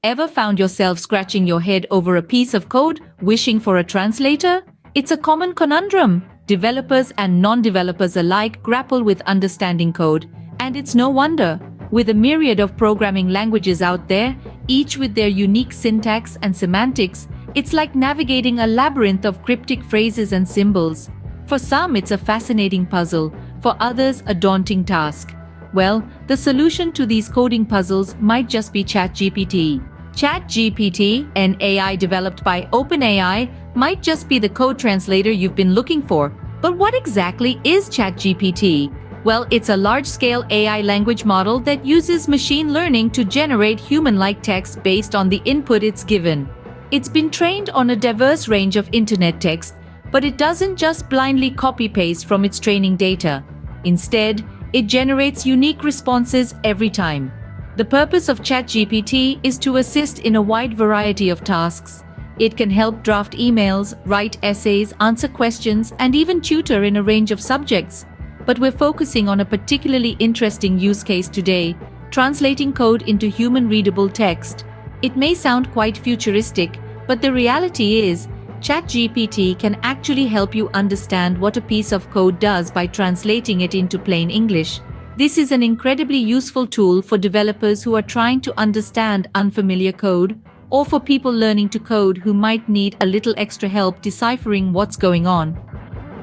Ever found yourself scratching your head over a piece of code, wishing for a translator? It's a common conundrum. Developers and non-developers alike grapple with understanding code, and it's no wonder. With a myriad of programming languages out there, each with their unique syntax and semantics, it's like navigating a labyrinth of cryptic phrases and symbols. For some, it's a fascinating puzzle, for others, a daunting task. Well, the solution to these coding puzzles might just be ChatGPT. ChatGPT, an AI developed by OpenAI, might just be the code translator you've been looking for. But what exactly is ChatGPT? Well, it's a large-scale AI language model that uses machine learning to generate human-like text based on the input it's given. It's been trained on a diverse range of internet text, but it doesn't just blindly copy-paste from its training data. Instead, it generates unique responses every time. The purpose of ChatGPT is to assist in a wide variety of tasks. It can help draft emails, write essays, answer questions, and even tutor in a range of subjects. But we're focusing on a particularly interesting use case today: translating code into human-readable text. It may sound quite futuristic, but the reality is, ChatGPT can actually help you understand what a piece of code does by translating it into plain English. This is an incredibly useful tool for developers who are trying to understand unfamiliar code, or for people learning to code who might need a little extra help deciphering what's going on.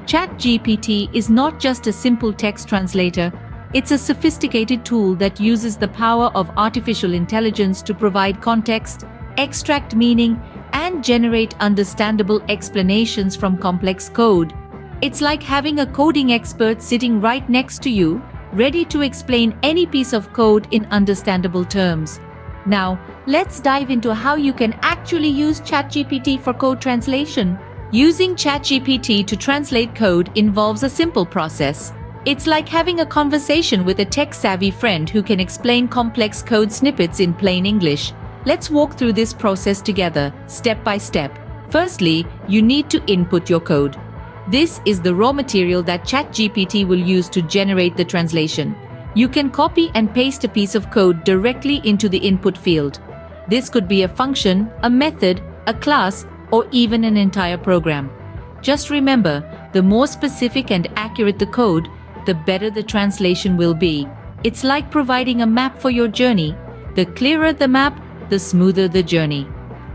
ChatGPT is not just a simple text translator, it's a sophisticated tool that uses the power of artificial intelligence to provide context, extract meaning, and generate understandable explanations from complex code. It's like having a coding expert sitting right next to you, ready to explain any piece of code in understandable terms. Now, let's dive into how you can actually use ChatGPT for code translation. Using ChatGPT to translate code involves a simple process. It's like having a conversation with a tech-savvy friend who can explain complex code snippets in plain English. Let's walk through this process together, step by step. Firstly, you need to input your code. This is the raw material that ChatGPT will use to generate the translation. You can copy and paste a piece of code directly into the input field. This could be a function, a method, a class, or even an entire program. Just remember, the more specific and accurate the code, the better the translation will be. It's like providing a map for your journey. The clearer the map, the smoother the journey.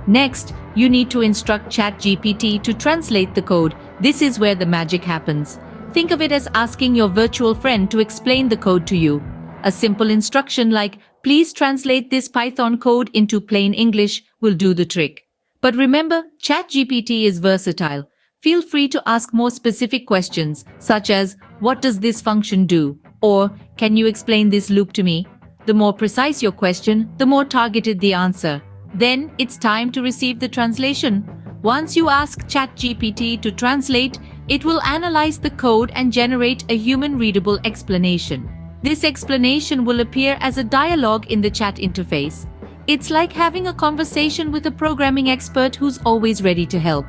Next, you need to instruct ChatGPT to translate the code. This is where the magic happens. Think of it as asking your virtual friend to explain the code to you. A simple instruction like, "Please translate this Python code into plain English," will do the trick. But remember, ChatGPT is versatile. Feel free to ask more specific questions, such as, "What does this function do?" or "Can you explain this loop to me?" The more precise your question, the more targeted the answer. Then it's time to receive the translation. Once you ask ChatGPT to translate, it will analyze the code and generate a human-readable explanation. This explanation will appear as a dialogue in the chat interface. It's like having a conversation with a programming expert who's always ready to help.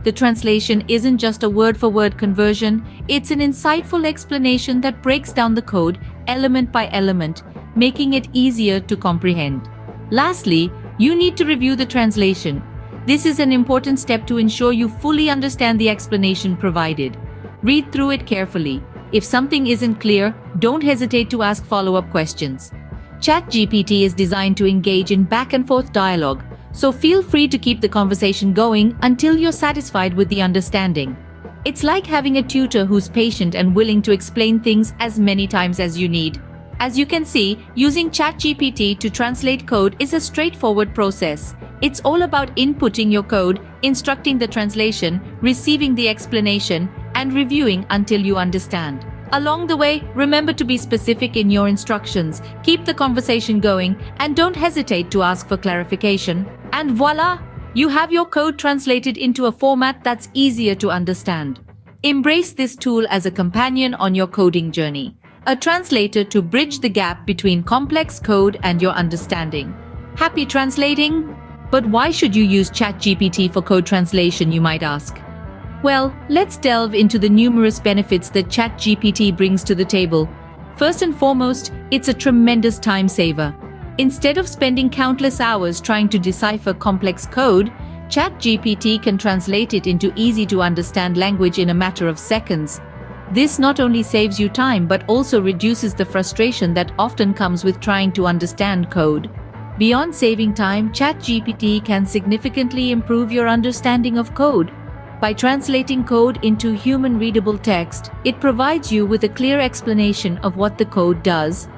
The translation isn't just a word-for-word conversion, it's an insightful explanation that breaks down the code element by element, making it easier to comprehend. Lastly, you need to review the translation. This is an important step to ensure you fully understand the explanation provided. Read through it carefully. If something isn't clear, don't hesitate to ask follow-up questions. ChatGPT is designed to engage in back-and-forth dialogue, so feel free to keep the conversation going until you're satisfied with the understanding. It's like having a tutor who's patient and willing to explain things as many times as you need. As you can see, using ChatGPT to translate code is a straightforward process. It's all about inputting your code, instructing the translation, receiving the explanation, and reviewing until you understand. Along the way, remember to be specific in your instructions, keep the conversation going, and don't hesitate to ask for clarification. And voila! You have your code translated into a format that's easier to understand. Embrace this tool as a companion on your coding journey, a translator to bridge the gap between complex code and your understanding. Happy translating? But why should you use ChatGPT for code translation, you might ask? Well, let's delve into the numerous benefits that ChatGPT brings to the table. First and foremost, it's a tremendous time saver. Instead of spending countless hours trying to decipher complex code, ChatGPT can translate it into easy-to-understand language in a matter of seconds. This not only saves you time but also reduces the frustration that often comes with trying to understand code. Beyond saving time, ChatGPT can significantly improve your understanding of code. By translating code into human-readable text, it provides you with a clear explanation of what the code does.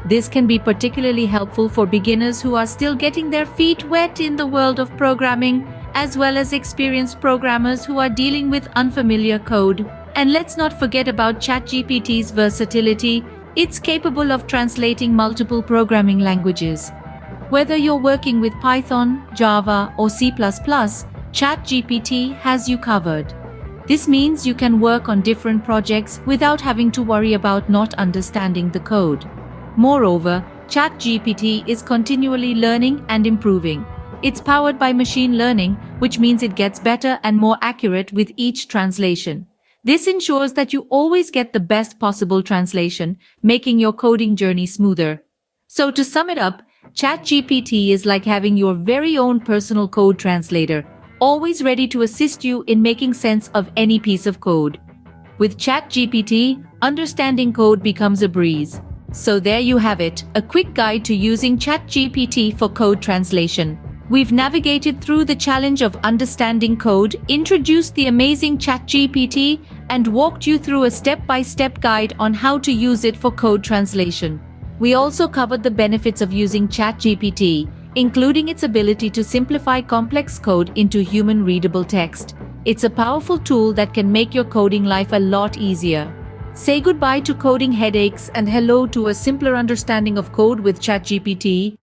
This can be particularly helpful for beginners who are still getting their feet wet in the world of programming, as well as experienced programmers who are dealing with unfamiliar code. And let's not forget about ChatGPT's versatility. It's capable of translating multiple programming languages. Whether you're working with Python, Java, or C++, ChatGPT has you covered. This means you can work on different projects without having to worry about not understanding the code. Moreover, ChatGPT is continually learning and improving. It's powered by machine learning, which means it gets better and more accurate with each translation. This ensures that you always get the best possible translation, making your coding journey smoother. So to sum it up, ChatGPT is like having your very own personal code translator, always ready to assist you in making sense of any piece of code. With ChatGPT, understanding code becomes a breeze. So there you have it, a quick guide to using ChatGPT for code translation. We've navigated through the challenge of understanding code, introduced the amazing ChatGPT, and walked you through a step-by-step guide on how to use it for code translation. We also covered the benefits of using ChatGPT, including its ability to simplify complex code into human-readable text. It's a powerful tool that can make your coding life a lot easier. Say goodbye to coding headaches and hello to a simpler understanding of code with ChatGPT.